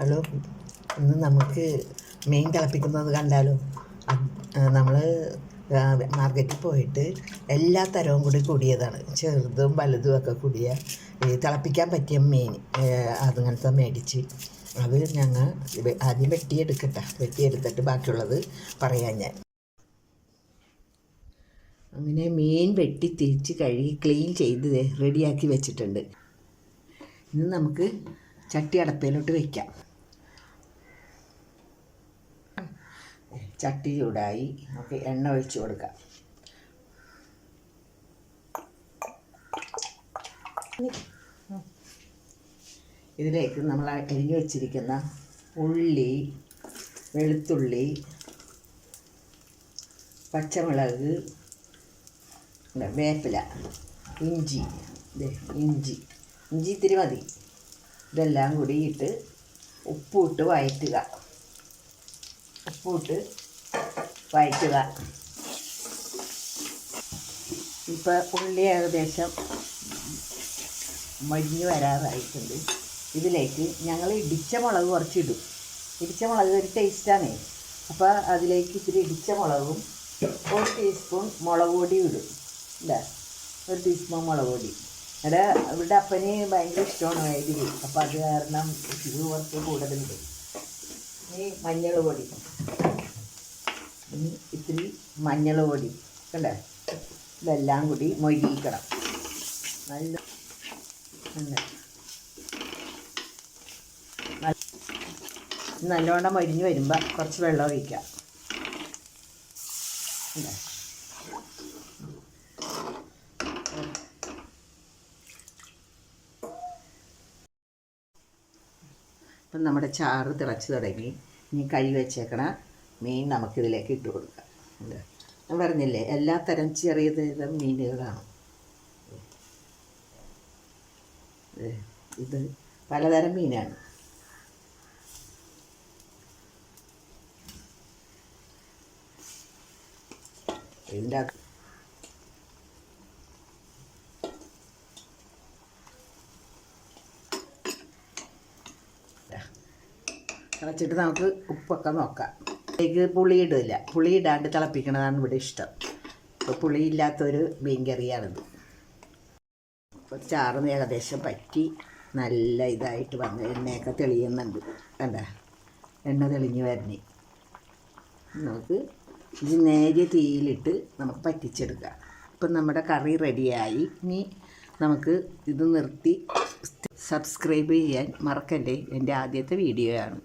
Hello, ഇന്ന് നമുക്ക് മീൻ തിളപ്പിക്കുന്നത് കണ്ടാലോ? നമ്മൾ മാർക്കറ്റിൽ പോയിട്ട് എല്ലാ തരവും കൂടിയതാണ്, ചെറുതും വലുതും ഒക്കെ കൂടിയ തിളപ്പിക്കാൻ പറ്റിയ മീൻ അങ്ങനത്തെ മേടിച്ച് അത് ഞങ്ങൾ ആദ്യം വെട്ടിയെടുത്തിട്ട് ബാക്കിയുള്ളത് പറയാം ഞാൻ. അങ്ങനെ മീൻ വെട്ടി തിരിച്ച് കഴുകി ക്ലീൻ ചെയ്ത് റെഡിയാക്കി വെച്ചിട്ടുണ്ട്. ഇന്ന് നമുക്ക് ചട്ടി അടപ്പയിലോട്ട് വയ്ക്കാം. ചട്ടി ചൂടായി, നമുക്ക് എണ്ണ ഒഴിച്ച് കൊടുക്കാം. ഇതിലേക്ക് നമ്മൾ അരിഞ്ഞു വച്ചിരിക്കുന്ന ഉള്ളി, വെളുത്തുള്ളി, പച്ചമുളക്, വേപ്പില, ഇഞ്ചി ഇത്തിരി മതി. ഇതെല്ലാം കൂടി ഇട്ട് ഉപ്പിട്ട് വഴറ്റുക. ഇപ്പോൾ ഉള്ളി ഏകദേശം മരിഞ്ഞ് വരാറായിട്ടുണ്ട്. ഇതിലേക്ക് ഞങ്ങൾ ഇടിച്ച മുളക് കുറച്ചിടും. ഇടിച്ച മുളക് ഒരു ടേസ്റ്റാണ്. അപ്പോൾ അതിലേക്ക് ഇത്തിരി ഇടിച്ച മുളകും 1 ടീസ്പൂൺ മുളക് പൊടിയും ഇടും. ഇല്ല, 1 ടീസ്പൂൺ മുളക് പൊടി. ഇവിടെ അപ്പന് ഭയങ്കര ഇഷ്ടമാണ് വൈദ്യുതി, അപ്പോൾ അത് കാരണം ഇത് കുറച്ച് കൂടുതലുണ്ട്. ഇനി മഞ്ഞൾ പൊടി, ഇത്തിരി മഞ്ഞൾ പൊടി കണ്ടേ. ഇതെല്ലാം കൂടി മൊരിയിക്കണം. നല്ലോണം മൊരിഞ്ഞ് വരുമ്പോൾ കുറച്ച് വെള്ളം ഒഴിക്കാം. ഇപ്പം നമ്മുടെ ചാറ് തിളച്ച് തുടങ്ങി. ഇനി കഴുകി വെച്ചേക്കണ മീൻ നമുക്കിതിലേക്ക് ഇട്ട് കൊടുക്കാം. ഞാൻ പറഞ്ഞില്ലേ, എല്ലാ തരം ചെറിയ തരം മീനുകളാണ്. ഇത് പലതരം മീനാണ്. ഇതിൻ്റെ തിളച്ചിട്ട് നമുക്ക് ഉപ്പൊക്കെ നോക്കാം. ഇതിലേക്ക് പുളി ഇടില്ല. പുളി ഇടാണ്ട് തിളപ്പിക്കണതാണ് ഇവിടെ ഇഷ്ടം. ഇപ്പോൾ പുളിയില്ലാത്തൊരു മീൻ കറിയാണിത്. അപ്പോൾ ചാറ് ഏകദേശം പറ്റി നല്ല ഇതായിട്ട് വന്ന് എണ്ണയൊക്കെ തെളിയുന്നുണ്ട്. കണ്ട, എണ്ണ തെളിഞ്ഞ് വരണേ. നമുക്ക് ഇത് നേരിയ തീയിലിട്ട് നമുക്ക് പറ്റിച്ചെടുക്കാം. ഇപ്പം നമ്മുടെ കറി റെഡിയായി. ഇനി നമുക്ക് ഇത് നിർത്തി. സബ്സ്ക്രൈബ് ചെയ്യാൻ മറക്കല്ലേ. എൻ്റെ ആദ്യത്തെ വീഡിയോ ആണ്.